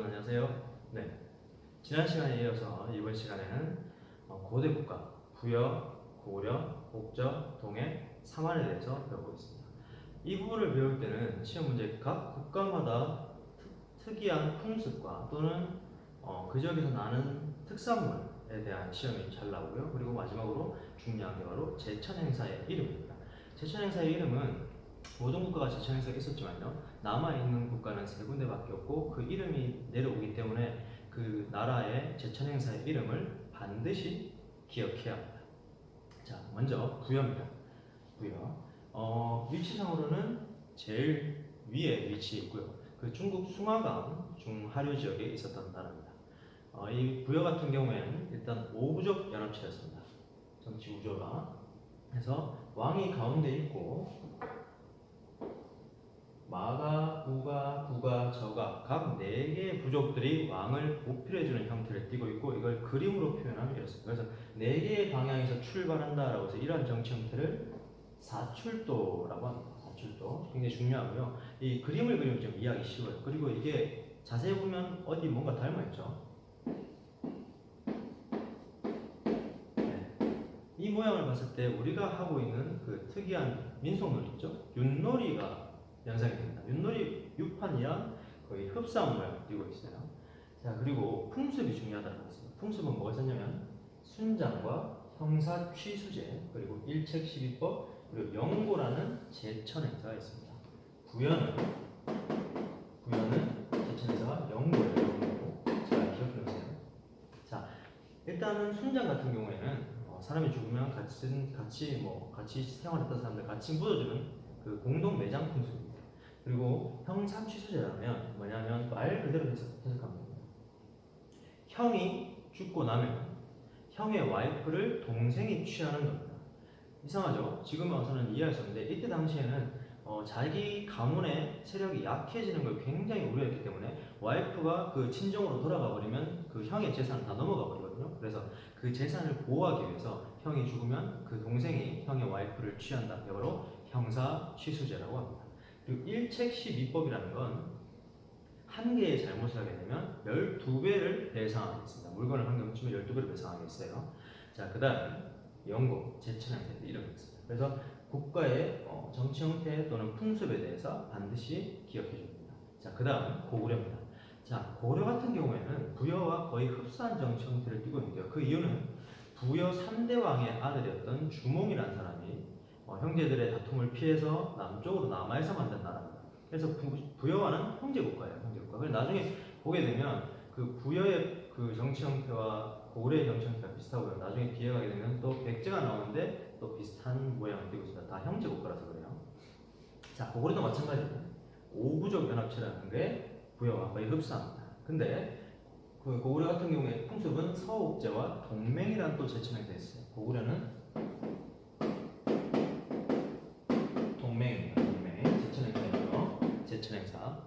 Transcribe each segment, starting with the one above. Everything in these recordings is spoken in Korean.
안녕하세요. 네, 지난 시간에 이어서 이번 시간에는 고대 국가, 부여, 고려, 옥저, 동해, 삼한에 대해서 배워보겠습니다. 이 부분을 배울 때는 시험 문제 각 국가마다 특이한 풍습과 또는 그 지역에서 나는 특산물에 대한 시험이 잘 나오고요. 그리고 마지막으로 중요한 게 바로 제천 행사의 이름입니다. 제천 행사의 이름은 모든 국가가 제천 행사가 있었지만요. 남아있는 국가는 세 군데밖에 없고 그 이름이 내려오기 때문에 그 나라의 제천 행사의 이름을 반드시 기억해야 합니다. 자, 먼저 부여입니다. 부여. 위치상으로는 제일 위에 위치해 있고요. 그 중국 숭화강 중하류 지역에 있었던 나라입니다. 이 부여 같은 경우에는 일단 오부족 연합체였습니다. 정치 구조가. 그래서 왕이 가운데 있고 마가, 우가, 부가, 저가 각 4개의 부족들이 왕을 보필해주는 형태를 띠고 있고 이걸 그림으로 표현하면 이렇습니다. 그래서 4개의 방향에서 출발한다라고 해서 이러한 정치 형태를 사출도라고 합니다. 사출도 굉장히 중요하고요. 이 그림을 그리면 좀 이해하기 쉬워요. 그리고 이게 자세히 보면 어디 뭔가 닮아있죠. 네. 이 모양을 봤을 때 우리가 하고 있는 그 특이한 민속놀이 있죠. 윷놀이가 연상이 됩니다. 윷놀이 유판이랑 거의 흡사한 모양을 띄고 있어요. 자, 그리고 풍습이 중요하다고 했습니다. 풍습은 뭐가 있었냐면 순장과 형사 취수제, 그리고 일책시비법, 그리고 영고라는 제천 행사가 있습니다. 부여는 제천 행사가 영고예요. 영고. 잘 기억해 놓으세요. 자, 일단은 순장 같은 경우에는 사람이 죽으면 같이 생활했던 사람들 같이 묻어주는 그 공동 매장 풍습입니다. 그리고 형사취수제라면 뭐냐면 말 그대로 해석하면 됩니다. 형이 죽고 나면 형의 와이프를 동생이 취하는 겁니다. 이상하죠? 지금 와서는 이해할 수 없는데 이때 당시에는 자기 가문의 세력이 약해지는 걸 굉장히 우려했기 때문에 와이프가 그 친정으로 돌아가 버리면 그 형의 재산은 다 넘어가 버리거든요. 그래서 그 재산을 보호하기 위해서 형이 죽으면 그 동생이 형의 와이프를 취한다. 이거로 형사취수제라고 합니다. 그리고 일책시비법이라는 건 한 개의 잘못을 하게 되면 12배를 배상하게 있습니다. 물건을 한 개 훔치면 12배를 배상하게 있어요. 자, 그 다음 영고, 제천 행태 이런 게 있습니다. 그래서 국가의 정치 형태 또는 풍습에 대해서 반드시 기억해 줍니다. 자, 그 다음 고구려입니다. 자, 고려 같은 경우에는 부여와 거의 흡사한 정치 형태를 띠고 있는데요. 그 이유는 부여 3대 왕의 아들이었던 주몽이라는 사람이 형제들의 다툼을 피해서 남쪽으로 남아에서 만든 나라입니다. 그래서 부여와는 형제국가예요. 형제국가. 그래서 나중에 보게 되면 그 부여의 그 정치 형태와 고구려의 정치 형태가 비슷하고요. 나중에 뒤에 가게 되면 또 백제가 나오는데 또 비슷한 모양을 띠고 있습니다. 다 형제국가라서 그래요. 자, 고구려도 마찬가지입니다. 오부족 연합체라는 게 부여와 거의 흡사합니다. 근데 그 고구려 같은 경우에 풍습은 서옥제와 동맹이라는 또 제천 행사가 있어요. 고구려는 동맹입니다. 동맹. 제천 행사이고요. 제천 행사.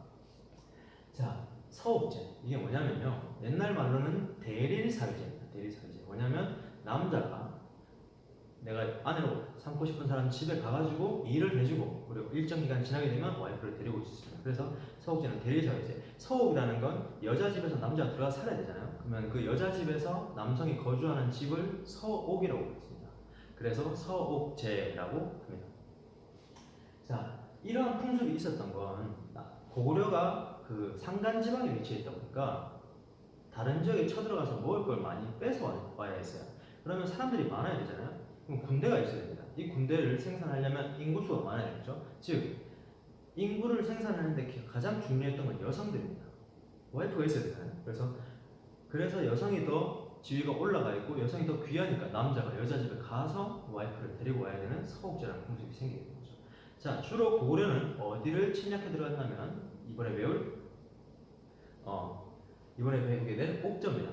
자, 서옥제. 이게 뭐냐면요. 옛날 말로는 대릴사유제입니다. 대릴사유제. 뭐냐면 남자가 내가 아내로 삼고 싶은 사람 집에 가가지고 일을 해주고 그리고 일정 기간 지나게 되면 와이프를 데리고 올 수 있습니다. 그래서 서옥제는 대리사유제. 서옥이라는 건 여자 집에서 남자가 들어가 살아야 되잖아요. 그러면 그 여자 집에서 남성이 거주하는 집을 서옥이라고 부릅니다. 그래서 서옥제라고 합니다. 자, 이러한 풍습이 있었던 건 고구려가 그 산간 지방에 위치해 있다 보니까 다른 지역에 쳐들어가서 먹을 걸 많이 뺏어 와야 했어요. 그러면 사람들이 많아야 되잖아요. 그럼 군대가 있어야 됩니다. 이 군대를 생산하려면 인구수가 많아야 되죠. 즉 인구를 생산하는데 가장 중요했던 건 여성들입니다. 와이프가 있어야 되잖아요. 그래서 여성이 더 지위가 올라가 있고 여성이 더 귀하니까 남자가 여자 집에 가서 와이프를 데리고 와야 되는 서옥제라는 풍습이 생기게 되는 거죠. 자, 주로 고구려는 어디를 침략해 들어갔냐면 이번에 배우게 될 옥저입니다.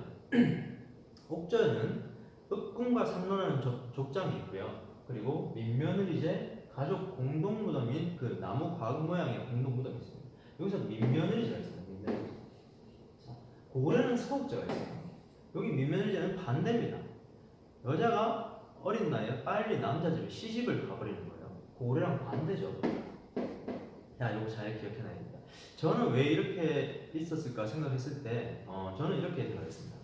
옥저는 읍궁과 삼로라는 족장이 있고요. 그리고 민며느리제 가족 공동 무덤인 그 나무 과학 모양의 공동 무덤이 있습니다. 여기서 민며느리제가 있습니다. 민며느리제. 자, 고구려는 서옥제가 있어요. 여기 민며느리제는 반대입니다. 여자가 어린 나이에 빨리 남자 집에 시집을 가버리는 거예요. 고구려랑 반대죠. 야, 이거 잘 기억해놔야 됩니다. 저는 왜 이렇게 있었을까 생각했을 때, 저는 이렇게 생각했습니다.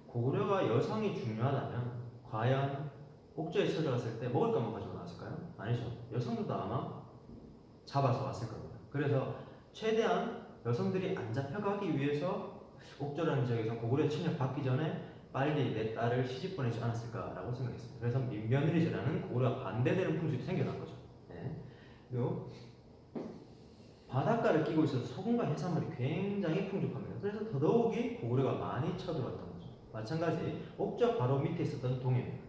고구려가 여성이 중요하다면 과연 옥저에 찾아갔을 때 먹을 것만 가지고 나왔을까요? 아니죠. 여성들도 아마 잡아서 왔을 겁니다. 그래서 최대한 여성들이 안 잡혀가기 위해서 옥저라는 지역에서 고구려 침략 받기 전에 빨리 내 딸을 시집 보내지 않았을까라고 생각했습니다. 그래서 민며느리제라는 고구려와 반대되는 풍습이 생겨난 거죠. 네. 그리고 바닷가를 끼고 있어서 소금과 해산물이 굉장히 풍족합니다. 그래서 더더욱이 고구려가 많이 쳐들어왔던 거죠. 마찬가지 옥저 바로 밑에 있었던 동해입니다.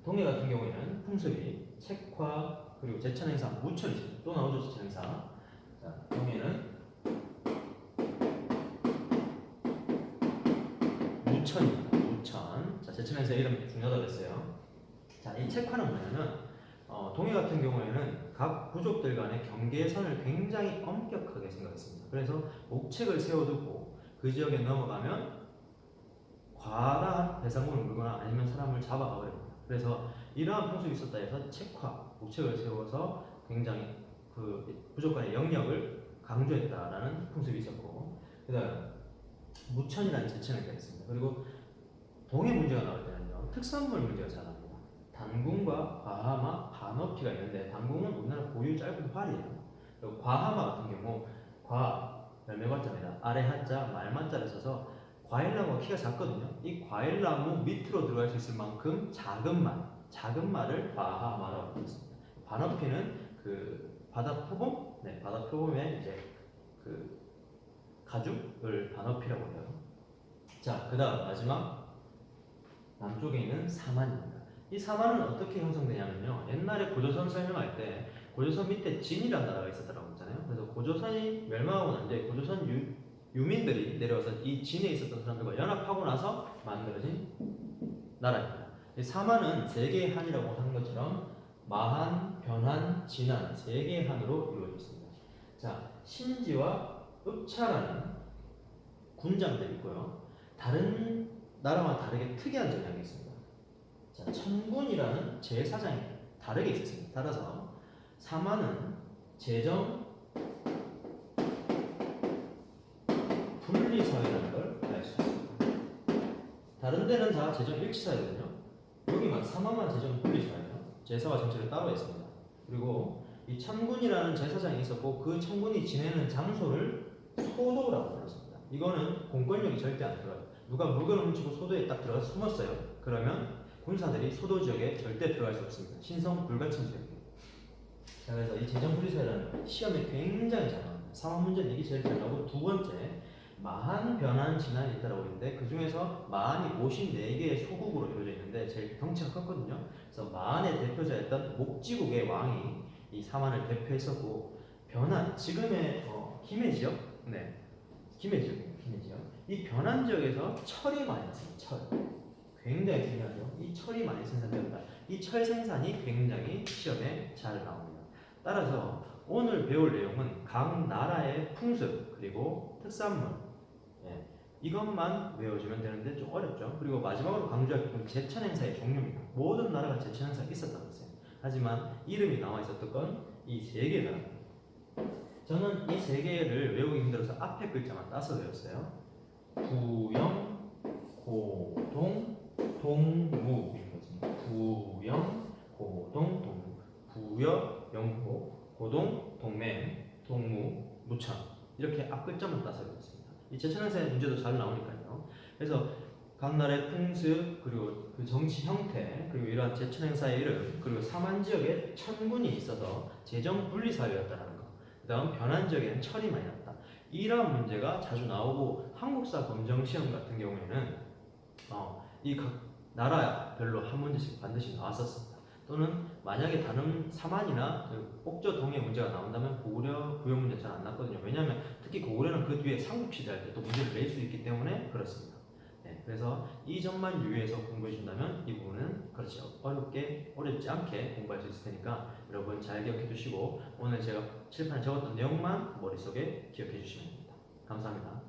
동해 같은 경우에는 풍습이 책화 그리고 제천행사 무천이죠. 또 나오죠. 제천행사. 자, 동해는 무천입니다. 무천. 자, 제천행사 이름 중요하다고 했어요. 자, 이 책화는 뭐냐면 동해 같은 경우에는 각 부족들 간의 경계선을 굉장히 엄격하게 생각했습니다. 그래서 옥책을 세워두고 그 지역에 넘어가면 과다한 배상금을 물거나 아니면 사람을 잡아가 버립니다. 그래서 이러한 풍습이 있었다 해서 책화, 옥책을 세워서 굉장히 그 부족 간의 영역을 강조했다라는 풍습이 있었고, 그 다음 무천이라는 제천회가 있습니다. 그리고 동해 문제가 나올 때는요, 특산물 문제가 잘 나옵니다. 단궁과 과하마, 반어피가 있는데 단궁은 우리나라 고유 짧은 활이에요. 그리고 과하마 같은 경우 과 열매과자입니다. 아래 한자 말만자를 써서 과일나무가 키가 작거든요. 이 과일나무 밑으로 들어갈 수 있을 만큼 작은 말을 과하마라고 했습니다. 반어피는 그 바다 표범, 네, 바다 표범의 이제 그 가죽을 반어피라고 해요. 자, 그다음 마지막 남쪽에 있는 사만입니다. 이 사만은 어떻게 형성되냐면요. 옛날에 고조선 설명할 때 고조선 밑에 진이라는 나라가 있었다고 했잖아요. 그래서 고조선이 멸망하고 난 뒤에 고조선 유민들이 내려와서 이 진에 있었던 사람들과 연합하고 나서 만들어진 나라입니다. 이 사만은 세 개의 한이라고 하는 것처럼 마한, 변한, 진한 세 개의 한으로 이루어져 있습니다. 자, 신지와 읍차라는 군장들이 있고요. 다른 나라와 다르게 특이한 점이 있습니다. 자, 천군이라는 제사장이 다르게 있었습니다. 따라서 사만은 재정 분리사회라는 걸 알 수 있습니다. 다른 데는 다 재정 일치사회거든요. 여기만 사만만 재정 분리사회예요. 제사와 정치를 따로 했습니다. 그리고 이 천군이라는 제사장이 있었고 그 천군이 지내는 장소를 소도라고 불렀습니다. 이거는 공권력이 절대 안 들어가요. 누가 물건을 훔치고 소도에 딱 들어가서 숨었어요. 그러면 군사들이 소도 지역에 절대 들어갈 수 없습니다. 신성 불가침 지역이에요. 자, 그래서 이 재정분리사회라는 시험에 굉장히 잘 나옵니다. 3원 문제는 이게 제일 잘 나오고, 두 번째 마한, 변한, 진한이 있다고 있는데 그 중에서 마한이 54개의 소국으로 이루어져 있는데 제일 덩치가 컸거든요. 그래서 마한의 대표자였던 목지국의 왕이 이 사만을 대표했었고, 변한 지금의 김해 지역, 네, 김해 지역. 이 변한 지역에서 철이 많이 났습니다. 철. 굉장히 중요하죠. 이 철이 많이 생산된다. 이 철 생산이 굉장히 시험에 잘 나옵니다. 따라서 오늘 배울 내용은 각 나라의 풍습 그리고 특산물, 예, 이것만 외워주면 되는데 좀 어렵죠. 그리고 마지막으로 강조할 건 제천 행사의 종류입니다. 모든 나라가 제천 행사가 있었다고 했어요. 하지만 이름이 나와 있었던 건 이 세 개가. 저는 이 세 개를 외우기 힘들어서 앞에 글자만 따서 외웠어요. 부영, 고동, 동무. 부영, 고동, 동무. 부여, 영호, 고동, 동맹, 동무, 무천. 이렇게 앞글자만 따서 외웠습니다. 이 제천행사의 문제도 잘 나오니까요. 그래서 각 나라의 풍습, 그리고 그 정치 형태, 그리고 이러한 제천행사의 이름, 그리고 사만 지역에 천군이 있어서 재정 분리 사회였다라는 거. 그다음 변한 지역에는 철이 많이 났다. 이러한 문제가 자주 나오고, 한국사 검정 시험 같은 경우에는 이 각 나라별로 한 문제씩 반드시 나왔었습니다. 또는 만약에 다른 사만이나 그 옥저 동해 문제가 나온다면 고구려 부여 문제 잘 안 났거든요. 왜냐하면 특히 고구려는 그 뒤에 삼국시대 할 때 또 문제를 낼 수 있기 때문에 그렇습니다. 네, 그래서 이 점만 유의해서 공부해 준다면 이 부분은 그렇지 어렵지 않게 공부할 수 있을 테니까 여러분 잘 기억해 두시고, 오늘 제가 칠판에 적었던 내용만 머릿속에 기억해 주시면 됩니다. 감사합니다.